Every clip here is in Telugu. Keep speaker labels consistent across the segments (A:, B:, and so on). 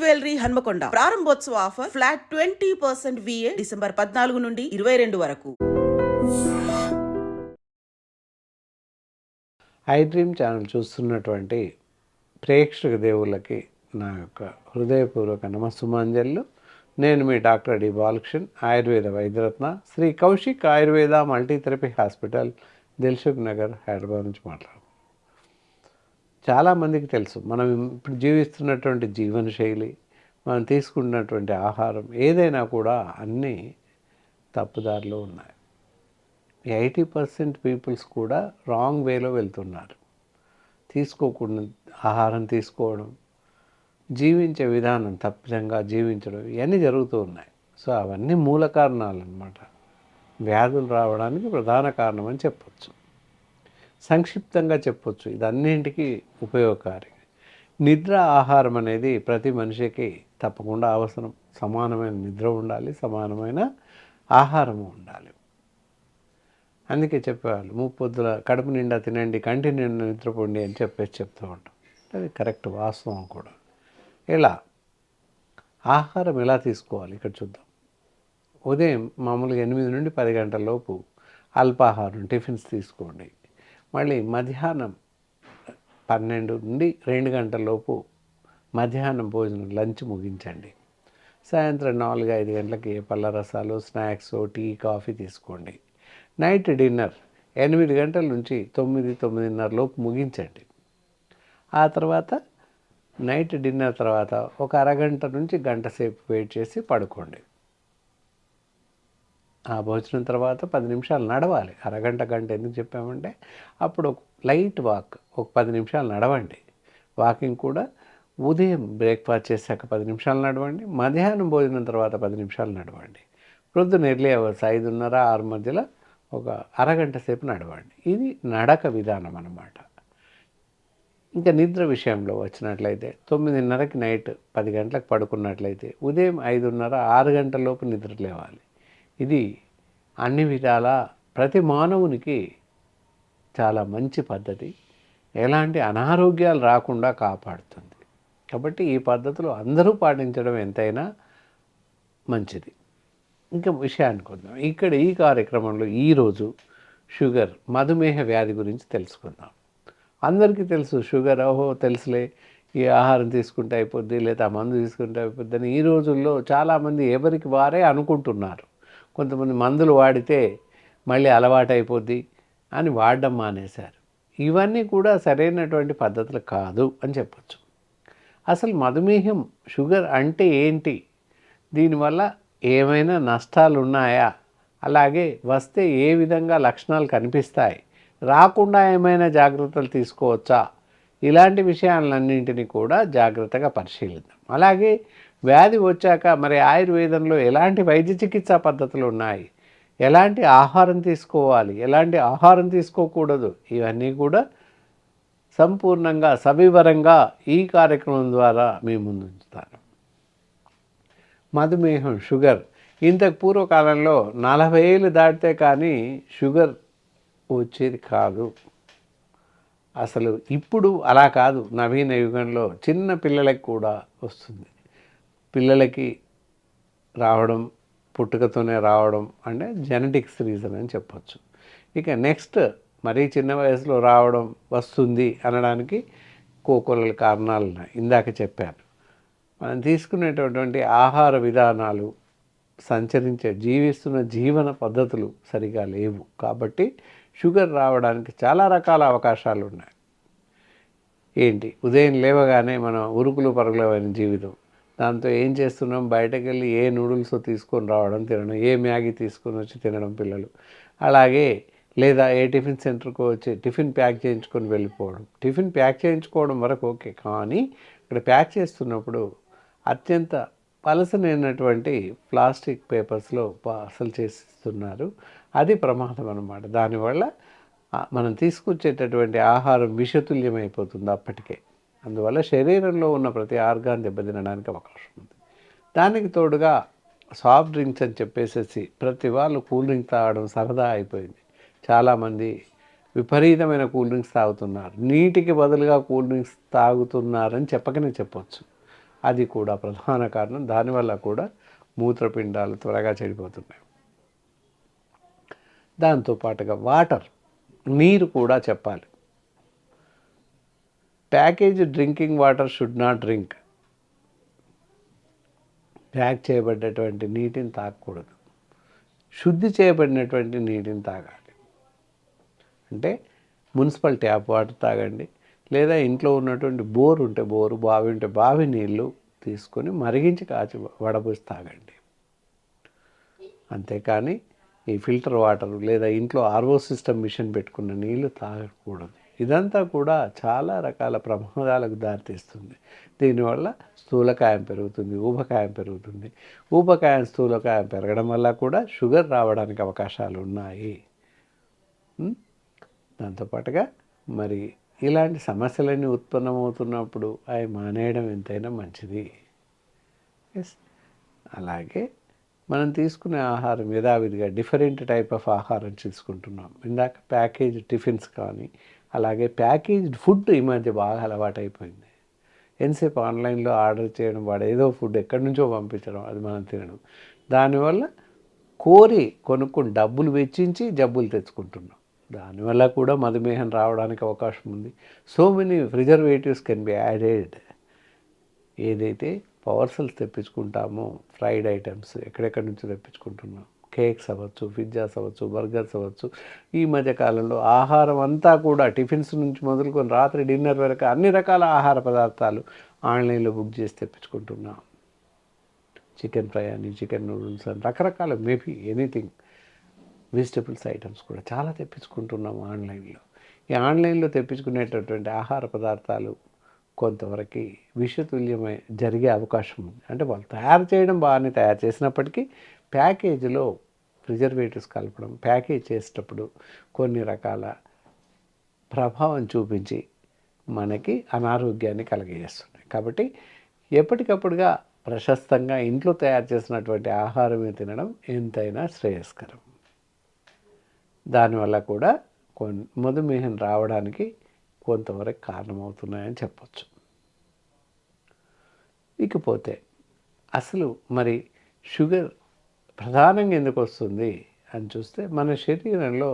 A: జ్యువెలరీ హన్మకొండ ప్రారంభోత్సవ ఆఫర్ ఫ్లాట్ 20% VA డిసెంబర్ 14 నుండి 22 వరకు.
B: ఐ డ్రీమ్ ఛానల్ చూస్తున్నటువంటి ప్రేక్షక దేవుళ్ళకి నా యొక్క హృదయపూర్వక నమస్సుమాంజలు. నేను మీ doctor D Balakrishna, Ayurveda Vaidyaratna, Shri Kaushik Ayurveda multi therapy hospital, Dilsukhnagar, Hyderabad నుంచి మాట్లాడుతున్నాను. చాలామందికి తెలుసు మనం ఇప్పుడు జీవిస్తున్నటువంటి జీవనశైలి, మనం తీసుకున్నటువంటి ఆహారం ఏదైనా కూడా అన్నీ తప్పుదారిలో ఉన్నాయి. 80% పీపుల్స్ కూడా రాంగ్ వేలో వెళ్తున్నారు. తీసుకోకుండా ఆహారం తీసుకోవడం, జీవించే విధానం తప్పిదంగా జీవించడం, ఇవన్నీ జరుగుతూ ఉన్నాయి. సో అవన్నీ మూల కారణాలు అన్నమాట. వ్యాధులు రావడానికి ప్రధాన కారణం అని చెప్పొచ్చు. సంక్షిప్తంగా చెప్పొచ్చు, ఇదన్నింటికి ఉపయోగకారి. నిద్ర, ఆహారం అనేది ప్రతి మనిషికి తప్పకుండా అవసరం. సమానమైన నిద్ర ఉండాలి, సమానమైన ఆహారము ఉండాలి. అందుకే చెప్పేవాళ్ళు, ముప్పొద్దుల కడుపు నిండా తినండి, కంటి నిండా నిద్రపోండి అని చెప్తూ ఉంటాం. అది కరెక్ట్, వాస్తవం కూడా. ఇలా ఆహారం ఎలా తీసుకోవాలి ఇక్కడ చూద్దాం. ఉదయం మామూలుగా 8 నుండి 10 గంటల లోపు అల్పాహారం, టిఫిన్స్ తీసుకోండి. మళ్ళీ మధ్యాహ్నం 12 నుండి 2 గంటల లోపు మధ్యాహ్నం భోజనం, లంచ్ ముగించండి. సాయంత్రం 4-5 గంటలకి పళ్ళ రసాలు, స్నాక్స్, టీ, కాఫీ తీసుకోండి. నైట్ డిన్నర్ 8 గంటల నుంచి 9-9:30 లోపు ముగించండి. ఆ తర్వాత నైట్ డిన్నర్ తర్వాత ఒక అరగంట నుంచి గంట సేపు వెయిట్ చేసి పడుకోండి. ఆ భోజనం తర్వాత 10 నిమిషాలు నడవాలి. అరగంట, గంట ఎందుకు చెప్పామంటే అప్పుడు లైట్ వాక్, ఒక 10 నిమిషాలు నడవండి. వాకింగ్ కూడా ఉదయం బ్రేక్ఫాస్ట్ చేశాక 10 నిమిషాలు నడవండి, మధ్యాహ్నం భోజనం తర్వాత 10 నిమిషాలు నడవండి. ప్రొద్దున ఎర్లీ అవర్స్ 5:30-6 మధ్యలో ఒక అరగంట సేపు నడవండి. ఇది నడక విధానం అన్నమాట. ఇంకా నిద్ర విషయంలో వచ్చినట్లయితే 9:30కి నైట్ 10 గంటలకు పడుకున్నట్లయితే ఉదయం 5:30-6 గంటల లోపు నిద్ర లేవాలి. ఇది అన్ని విధాల ప్రతి మానవునికి చాలా మంచి పద్ధతి. ఎలాంటి అనారోగ్యాలు రాకుండా కాపాడుతుంది. కాబట్టి ఈ పద్ధతులు అందరూ పాటించడం ఎంతైనా మంచిది. ఇంకా విషయానికి వద్దాం. ఇక్కడ ఈ కార్యక్రమంలో ఈరోజు షుగర్, మధుమేహ వ్యాధి గురించి తెలుసుకుందాం. అందరికీ తెలుసు షుగర్, తెలుసులే, ఈ ఆహారం తీసుకుంటే అయిపోద్ది, లేదా మందు తీసుకుంటే అయిపోద్ది అని ఈ రోజుల్లో చాలామంది ఎవరికి వారే అనుకుంటున్నారు. కొంతమంది మందులు వాడితే మళ్ళీ అలవాటైపోద్ది అని వాడడం మానేశారు. ఇవన్నీ కూడా సరైనటువంటి పద్ధతులు కాదు అని చెప్పచ్చు. అసలు మధుమేహం, షుగర్ అంటే ఏంటి, దీనివల్ల ఏమైనా నష్టాలు ఉన్నాయా, అలాగే వస్తే ఏ విధంగా లక్షణాలు కనిపిస్తాయి, రాకుండా ఏమైనా జాగ్రత్తలు తీసుకోవచ్చా, ఇలాంటి విషయాలన్నింటినీ కూడా జాగ్రత్తగా పరిశీలిద్దాం. అలాగే వ్యాధి వచ్చాక మరి ఆయుర్వేదంలో ఎలాంటి వైద్య చికిత్సా పద్ధతులు ఉన్నాయి, ఎలాంటి ఆహారం తీసుకోవాలి, ఎలాంటి ఆహారం తీసుకోకూడదు, ఇవన్నీ కూడా సంపూర్ణంగా సవివరంగా ఈ కార్యక్రమం ద్వారా మీ ముందు ఉంచుతాను. మధుమేహం, షుగర్, ఇంతకు పూర్వకాలంలో 40 ఏళ్ళు దాటితే కానీ షుగర్ వచ్చేది కాదు. అసలు ఇప్పుడు అలా కాదు. నవీన యుగంలో చిన్న పిల్లలకి కూడా వస్తుంది. పిల్లలకి రావడం, పుట్టుకతోనే రావడం అంటే జెనెటిక్స్ రీజన్ అని చెప్పచ్చు. ఇక నెక్స్ట్ మరీ చిన్న వయసులో రావడం, వస్తుంది అనడానికి కోకొల్లల కారణాలు ఉన్నాయి. ఇందాక చెప్పాను. మనం తీసుకునేటటువంటి ఆహార విధానాలు, జీవిస్తున్న జీవన పద్ధతులు సరిగా లేవు. కాబట్టి షుగర్ రావడానికి చాలా రకాల అవకాశాలు ఉన్నాయి. ఏంటి, ఉదయం లేవగానే మనం ఉరుకులు పరుగులమైన జీవితం, దాంతో ఏం చేస్తున్నాం, బయటకు వెళ్ళి ఏ నూడిల్స్ తీసుకొని రావడం, తినడం, ఏ మ్యాగీ తీసుకొని వచ్చి తినడం పిల్లలు, అలాగే లేదా ఏ టిఫిన్ సెంటర్కి వచ్చి టిఫిన్ ప్యాక్ చేయించుకొని వెళ్ళిపోవడం. టిఫిన్ ప్యాక్ చేయించుకోవడం వరకు ఓకే, కానీ ఇక్కడ ప్యాక్ చేస్తున్నప్పుడు అత్యంత పలసనైనటువంటి ప్లాస్టిక్ పేపర్స్లో పార్సల్ చేసిస్తున్నారు. అది ప్రమాదం అన్నమాట. దానివల్ల మనం తీసుకొచ్చేటటువంటి ఆహారం విషతుల్యమైపోతుంది అప్పటికే. అందువల్ల శరీరంలో ఉన్న ప్రతి ఆర్గాన్ దెబ్బతినడానికి అవకాశం ఉంది. దానికి తోడుగా సాఫ్ట్ డ్రింక్స్ అని చెప్పేసి ప్రతి వాళ్ళు కూల్ డ్రింక్ తాగడం సరదా అయిపోయింది. చాలామంది విపరీతమైన కూల్ డ్రింక్స్ తాగుతున్నారు. నీటికి బదులుగా కూల్ డ్రింక్స్ తాగుతున్నారని చెప్పకనే చెప్పొచ్చు. అది కూడా ప్రధాన కారణం. దానివల్ల కూడా మూత్రపిండాలు త్వరగా చెడిపోతున్నాయి. దాంతోపాటుగా వాటర్, నీరు కూడా చెప్పాలి. Package drinking water should not drink. Pack చేయబడ్డటువంటి నీటిని తాగకూడదు. శుద్ధి చేయబడినటువంటి నీటిని తాగాలి. అంటే మున్సిపల్ ట్యాప్ వాటర్ తాగండి, లేదా ఇంట్లో ఉన్నటువంటి బోర్ ఉంటే బోరు, బావి ఉంటే బావి నీళ్ళు తీసుకొని మరిగించి కాచి వడబోసి తాగండి. అంతేకాని ఈ ఫిల్టర్ వాటర్ లేదా ఇంట్లో ఆర్ఓ సిస్టమ్ మిషన్ పెట్టుకున్న నీళ్లు తాగకూడదు. ఇదంతా కూడా చాలా రకాల ప్రమాదాలకు దారితీస్తుంది. దీనివల్ల స్థూలకాయం పెరుగుతుంది, ఊబకాయం పెరుగుతుంది. ఊబకాయం, స్థూలకాయం పెరగడం వల్ల కూడా షుగర్ రావడానికి అవకాశాలు ఉన్నాయి. దాంతోపాటుగా మరి ఇలాంటి సమస్యలన్నీ ఉత్పన్నమవుతున్నప్పుడు అవి మానేయడం ఎంతైనా మంచిది. అలాగే మనం తీసుకునే ఆహారం యథావిధిగా డిఫరెంట్ టైప్ ఆఫ్ ఆహారం తీసుకుంటున్నాం. ఇందాక ప్యాకేజ్ టిఫిన్స్ కానీ, అలాగే ప్యాకేజ్డ్ ఫుడ్ ఈ మధ్య బాగా అలవాటైపోయింది. ఎంతసేపు ఆన్లైన్లో ఆర్డర్ చేయడం, వాడు ఏదో ఫుడ్ ఎక్కడి నుంచో పంపించడం, అది మనం తినడం. దానివల్ల కోరి కొనుక్కొని డబ్బులు వెచ్చించి జబ్బులు తెచ్చుకుంటున్నాం. దానివల్ల కూడా మధుమేహం రావడానికి అవకాశం ఉంది. So many preservatives can be added. ఏదైతే పవర్సల్స్ తెప్పించుకుంటామో, ఫ్రైడ్ ఐటమ్స్ ఎక్కడెక్కడి నుంచి తెప్పించుకుంటున్నాం, కేక్స్ అవ్వచ్చు, పిజ్జాస్ అవ్వచ్చు, బర్గర్స్ అవ్వచ్చు. ఈ మధ్యకాలంలో ఆహారం అంతా కూడా టిఫిన్స్ నుంచి మొదలుకొని రాత్రి డిన్నర్ వరకు అన్ని రకాల ఆహార పదార్థాలు ఆన్లైన్లో బుక్ చేసి తెప్పించుకుంటున్నాం. చికెన్ ఫ్రై అని, చికెన్ నూడిల్స్ అని, రకరకాల మేబీ ఎనీథింగ్, వెజిటబుల్స్ ఐటమ్స్ కూడా చాలా తెప్పించుకుంటున్నాం ఆన్లైన్లో. ఈ ఆన్లైన్లో తెప్పించుకునేటటువంటి ఆహార పదార్థాలు కొంతవరకు విషతుల్యమై జరిగే అవకాశం ఉంది. అంటే వాళ్ళు తయారు చేయడం బాగానే తయారు చేసినప్పటికీ ప్యాకేజీలో ప్రిజర్వేటివ్స్ కలపడం, ప్యాకేజ్ చేసేటప్పుడు కొన్ని రకాల ప్రభావం చూపించి మనకి అనారోగ్యాన్ని కలగజేస్తున్నాయి. కాబట్టి ఎప్పటికప్పుడుగా ప్రశస్తంగా ఇంట్లో తయారు చేసినటువంటి ఆహారమే తినడం ఎంతైనా శ్రేయస్కరం. దానివల్ల కూడా మధుమేహం రావడానికి కొంతవరకు కారణమవుతున్నాయని చెప్పచ్చు. ఇకపోతే అసలు మరి షుగర్ ప్రధానంగా ఎందుకు వస్తుంది అని చూస్తే, మన శరీరంలో,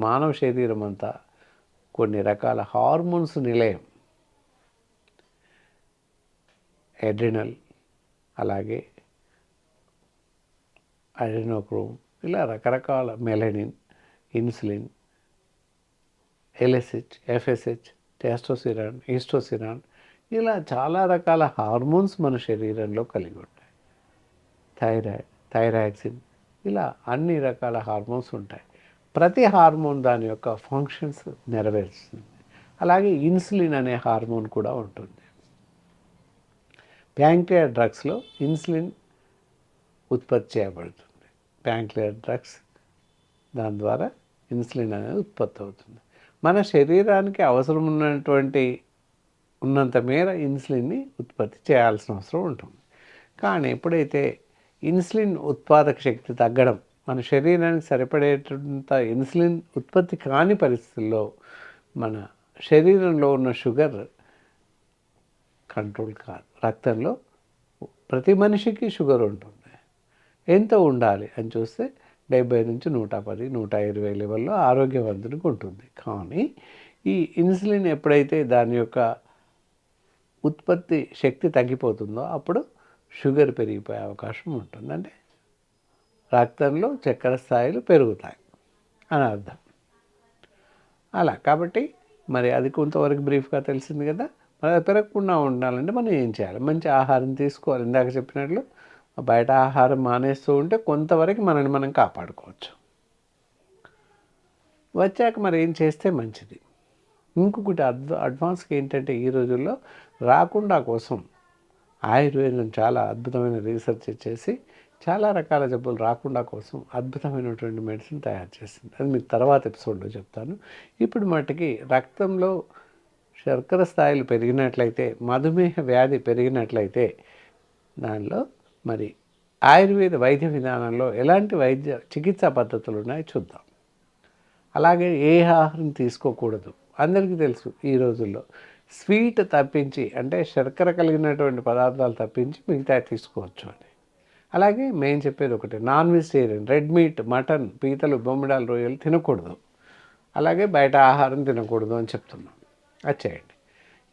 B: మానవ శరీరం అంతా కొన్ని రకాల హార్మోన్స్ నిలయం. ఎడ్రినల్, అలాగే అడెనోక్రోమ్, ఇలా రకరకాల మెలనిన్, ఇన్సులిన్, ఎల్ఎస్హెచ్, ఎఫ్ఎస్హెచ్, టెస్టోస్టిరాన్, ఈస్ట్రోస్టిరాన్, ఇలా చాలా రకాల హార్మోన్స్ మన శరీరంలో కలిగి ఉంటాయి. థైరాక్సిన్, ఇలా అన్ని రకాల హార్మోన్స్ ఉంటాయి. ప్రతి హార్మోన్ దాని యొక్క ఫంక్షన్స్ నెరవేరుస్తుంది. అలాగే ఇన్సులిన్ అనే హార్మోన్ కూడా ఉంటుంది. ప్యాంక్రియాస్ డ్రగ్స్లో ఇన్సులిన్ ఉత్పత్తి చేయబడుతుంది. ప్యాంక్రియాస్ డ్రగ్స్, దాని ద్వారా ఇన్సులిన్ అనేది ఉత్పత్తి అవుతుంది. మన శరీరానికి అవసరం ఉన్నంత మేర ఇన్సులిన్ని ఉత్పత్తి చేయాల్సిన అవసరం ఉంటుంది. కానీ ఎప్పుడైతే ఇన్సులిన్ ఉత్పాదక శక్తి తగ్గడం, మన శరీరానికి సరిపడేటంత ఇన్సులిన్ ఉత్పత్తి కాని పరిస్థితుల్లో మన శరీరంలో ఉన్న షుగర్ కంట్రోల్ కాదు. రక్తంలో ప్రతి మనిషికి షుగర్ ఉంటుంది. ఎంత ఉండాలి అని చూస్తే 70 నుంచి 110, 120 లెవెల్లో ఆరోగ్యవంతునికి ఉంటుంది. కానీ ఈ ఇన్సులిన్ ఎప్పుడైతే దాని యొక్క ఉత్పత్తి శక్తి తగ్గిపోతుందో అప్పుడు షుగర్ పెరిగిపోయే అవకాశం ఉంటుంది. అంటే రక్తంలో చక్కెర స్థాయిలు పెరుగుతాయి అని అర్థం. అలా కాబట్టి మరి అది కొంతవరకు బ్రీఫ్గా తెలిసింది కదా. మరి అది పెరగకుండా ఉండాలంటే మనం ఏం చేయాలి? మంచి ఆహారం తీసుకోవాలి. ఇందాక చెప్పినట్లు బయట ఆహారం మానేస్తూ ఉంటే కొంతవరకు మనల్ని మనం కాపాడుకోవచ్చు. వచ్చాక మరి ఏం చేస్తే మంచిది? ఇంకొకటి అడ్వాన్స్గా ఏంటంటే, ఈ రోజుల్లో రాకుండా కోసం ఆయుర్వేదం చాలా అద్భుతమైన రీసెర్చ్ చేసి చాలా రకాల జబ్బులు రాకుండా కోసం అద్భుతమైనటువంటి మెడిసిన్ తయారు చేసింది. అది మీకు తర్వాత ఎపిసోడ్లో చెప్తాను. ఇప్పుడు మట్టుకి రక్తంలో శర్కర స్థాయిలు పెరిగినట్లయితే, మధుమేహ వ్యాధి పెరిగినట్లయితే దానిలో మరి ఆయుర్వేద వైద్య విధానంలో ఎలాంటి చికిత్సా పద్ధతులు ఉన్నాయో చూద్దాం. అలాగే ఏ ఆహారం తీసుకోకూడదు అందరికీ తెలుసు. ఈ రోజుల్లో స్వీట్ తప్పించి అంటే శర్కర కలిగినటువంటి పదార్థాలు తప్పించి మిగతా తీసుకోవచ్చు అని. అలాగే మేము చెప్పేది ఒకటి, non vegetarian, red meat, mutton, పీతలు, బొమ్మిడాలు, రొయ్యలు తినకూడదు. అలాగే బయట ఆహారం తినకూడదు అని చెప్తున్నాం. అది చేయండి.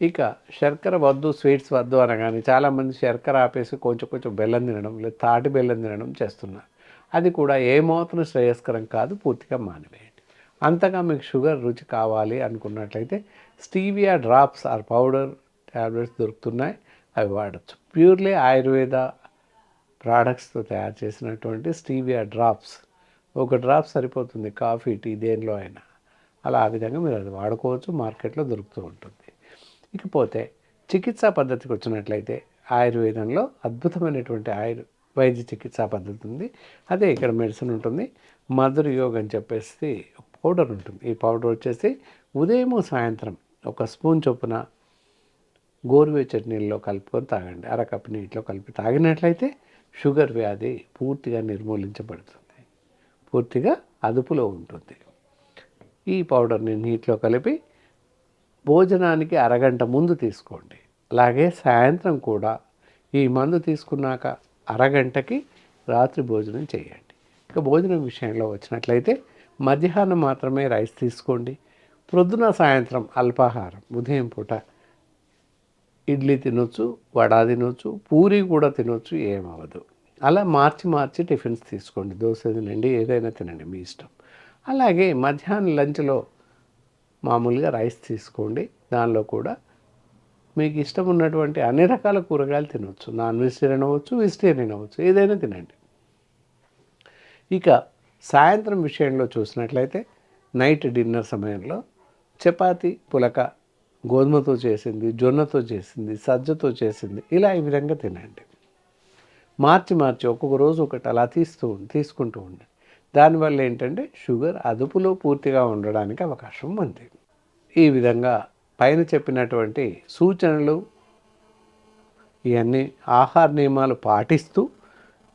B: ఇక శర్కర వద్దు, స్వీట్స్ వద్దు అనగానే చాలామంది శర్కర ఆపేసి కొంచెం కొంచెం బెల్లం తినడం లేదా తాటి బెల్లం తినడం చేస్తున్నారు. అది కూడా ఏమాత్రం శ్రేయస్కరం కాదు, పూర్తిగా మానివేయండి. అంతగా మీకు షుగర్ రుచి కావాలి అనుకున్నట్లయితే stevia drops or powder tablets దొరుకుతున్నాయి, అవి వాడచ్చు. ప్యూర్లీ ఆయుర్వేద ప్రోడక్ట్స్తో తయారు చేసినటువంటి స్టీవియా డ్రాప్స్, ఒక డ్రాప్ సరిపోతుంది కాఫీ, టీ, దేనిలో అయినా. అలా ఆ విధంగా మీరు అది వాడుకోవచ్చు, మార్కెట్లో దొరుకుతూ ఉంటుంది. ఇకపోతే చికిత్సా పద్ధతికి వచ్చినట్లయితే ఆయుర్వేదంలో అద్భుతమైనటువంటి వైద్య చికిత్సా పద్ధతి ఉంది. అదే ఇక్కడ మెడిసిన్ ఉంటుంది. మధుర యోగ్ అని చెప్పేసి పౌడర్ ఉంటుంది. ఈ పౌడర్ వచ్చేసి ఉదయం సాయంత్రం ఒక స్పూన్ చొప్పున గోరువెచ్చటి నీళ్ళలో కలుపుకొని తాగండి. అరకప్పు నీటిలో కలిపి తాగినట్లయితే షుగర్ వ్యాధి పూర్తిగా నిర్మూలించబడుతుంది, పూర్తిగా అదుపులో ఉంటుంది. ఈ పౌడర్ని నీటిలో కలిపి భోజనానికి అరగంట ముందు తీసుకోండి. అలాగే సాయంత్రం కూడా ఈ మందు తీసుకున్నాక అరగంటకి రాత్రి భోజనం చేయండి. ఇక భోజనం విషయంలో వచ్చినట్లయితే మధ్యాహ్నం మాత్రమే రైస్ తీసుకోండి. ప్రొద్దున సాయంత్రం అల్పాహారం, ఉదయం పూట ఇడ్లీ తినొచ్చు, వడ తినొచ్చు, పూరి కూడా తినొచ్చు, ఏమవ్వదు. అలా మార్చి మార్చి టిఫిన్స్ తీసుకోండి. దోశ తినండి, ఏదైనా తినండి, మీ ఇష్టం. అలాగే మధ్యాహ్నం లంచ్లో మామూలుగా రైస్ తీసుకోండి. దానిలో కూడా మీకు ఇష్టం ఉన్నటువంటి అన్ని రకాల కూరగాయలు తినవచ్చు. నాన్ వెజిటేరియన్ అవ్వచ్చు, వెజిటేరియన్ అవ్వచ్చు, ఏదైనా తినండి. ఇక సాయంత్రం విషయంలో చూసినట్లయితే నైట్ డిన్నర్ సమయంలో చపాతి, పులక, గోధుమతో చేసింది, జొన్నతో చేసింది, సజ్జతో చేసింది, ఇలా ఈ విధంగా తినండి. మార్చి మార్చి ఒక్కొక్క రోజు ఒకటి అలా తీసుకుంటూ ఉండండి. దానివల్ల ఏంటంటే షుగర్ అదుపులో పూర్తిగా ఉండడానికి అవకాశం ఉంది. ఈ విధంగా పైన చెప్పినటువంటి సూచనలు, ఇవన్నీ ఆహార నియమాలు పాటిస్తూ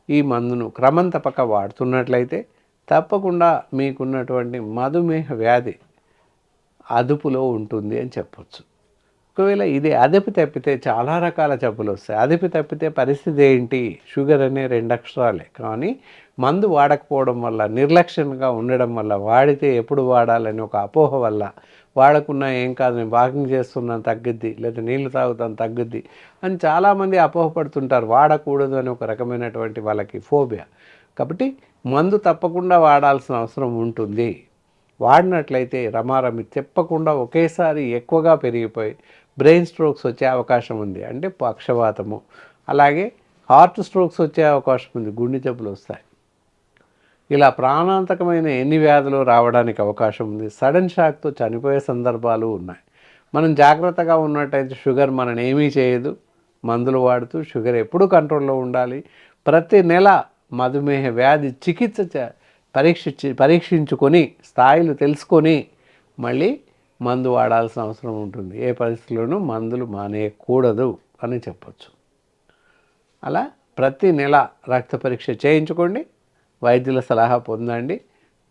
B: ఈ మందును క్రమం తప్పక వాడుతున్నట్లయితే తప్పకుండా మీకున్నటువంటి మధుమేహ వ్యాధి అదుపులో ఉంటుంది అని చెప్పొచ్చు. ఒకవేళ ఇది అదుపు తప్పితే చాలా రకాల జబ్బులు వస్తాయి. అదుపు తప్పితే పరిస్థితి ఏంటి? షుగర్ అనే 2 అక్షరాలే. కానీ మందు వాడకపోవడం వల్ల, నిర్లక్ష్యంగా ఉండడం వల్ల, వాడితే ఎప్పుడు వాడాలని ఒక అపోహ వల్ల, వాడకున్నా ఏం కాదు, నేను వాకింగ్ చేస్తున్నాను తగ్గుద్ది, లేదా నీళ్లు తాగుతాను తగ్గుద్ది అని చాలామంది అపోహపడుతుంటారు. వాడకూడదు అని ఒక రకమైనటువంటి వాళ్ళకి ఫోబియా. కాబట్టి మందు తప్పకుండా వాడాల్సిన అవసరం ఉంటుంది. వాడినట్లయితే రమారమి చెప్పకుండా ఒకేసారి ఎక్కువగా పెరిగిపోయి బ్రెయిన్ స్ట్రోక్స్ వచ్చే అవకాశం ఉంది. అంటే పక్షవాతము, అలాగే హార్ట్ స్ట్రోక్స్ వచ్చే అవకాశం ఉంది, గుండె జబ్బులు వస్తాయి. ఇలా ప్రాణాంతకమైన ఎన్ని వ్యాధులు రావడానికి అవకాశం ఉంది. సడన్ షాక్తో చనిపోయే సందర్భాలు ఉన్నాయి. మనం జాగ్రత్తగా ఉన్నట్టయితే షుగర్ మనని ఏమీ చేయదు. మందులు వాడుతూ షుగర్ ఎప్పుడూ కంట్రోల్లో ఉండాలి. ప్రతి నెల మధుమేహ వ్యాధి చికిత్స పరీక్షించుకొని స్థాయిలు తెలుసుకొని మళ్ళీ మందు వాడాల్సిన అవసరం ఉంటుంది. ఏ పరిస్థితుల్లోనూ మందులు మానేయకూడదు అని చెప్పచ్చు. అలా ప్రతి నెల రక్త పరీక్ష చేయించుకోండి, వైద్యుల సలహా పొందండి.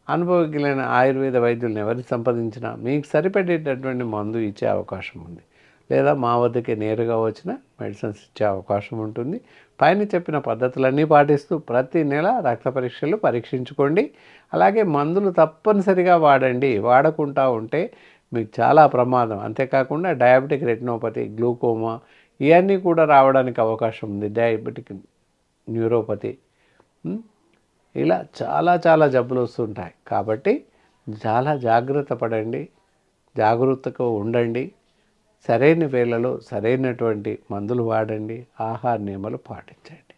B: అనుభవజ్ఞులైన ఆయుర్వేద వైద్యులను ఎవరిని సంప్రదించినా మీకు సరిపడేటటువంటి మందు ఇచ్చే అవకాశం ఉంది. లేదా మా వద్దకే నేరుగా వచ్చిన మెడిసిన్స్ ఇచ్చే అవకాశం ఉంటుంది. పైన చెప్పిన పద్ధతులన్నీ పాటిస్తూ ప్రతి నెల రక్త పరీక్షలు పరీక్షించుకోండి. అలాగే మందులు తప్పనిసరిగా వాడండి. వాడకుండా ఉంటే మీకు చాలా ప్రమాదం. అంతేకాకుండా డయాబెటిక్ రెటినోపతి, గ్లూకోమా ఇవన్నీ కూడా రావడానికి అవకాశం ఉంది. డయాబెటిక్ న్యూరోపతి, ఇలా చాలా జబ్బులు వస్తుంటాయి. కాబట్టి చాలా జాగ్రత్త పడండి, జాగరూకతగా ఉండండి. సరైన వేళలో సరైనటువంటి మందులు వాడండి, ఆహార నియమాలు పాటించండి.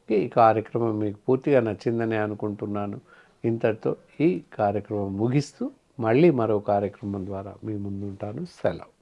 B: ఈ కార్యక్రమం మీకు పూర్తిగా నచ్చిందని అనుకుంటున్నాను. ఇంతటితో ఈ కార్యక్రమం ముగిస్తూ మళ్ళీ మరో కార్యక్రమం ద్వారా మీ ముందుంటాను. సెలవు.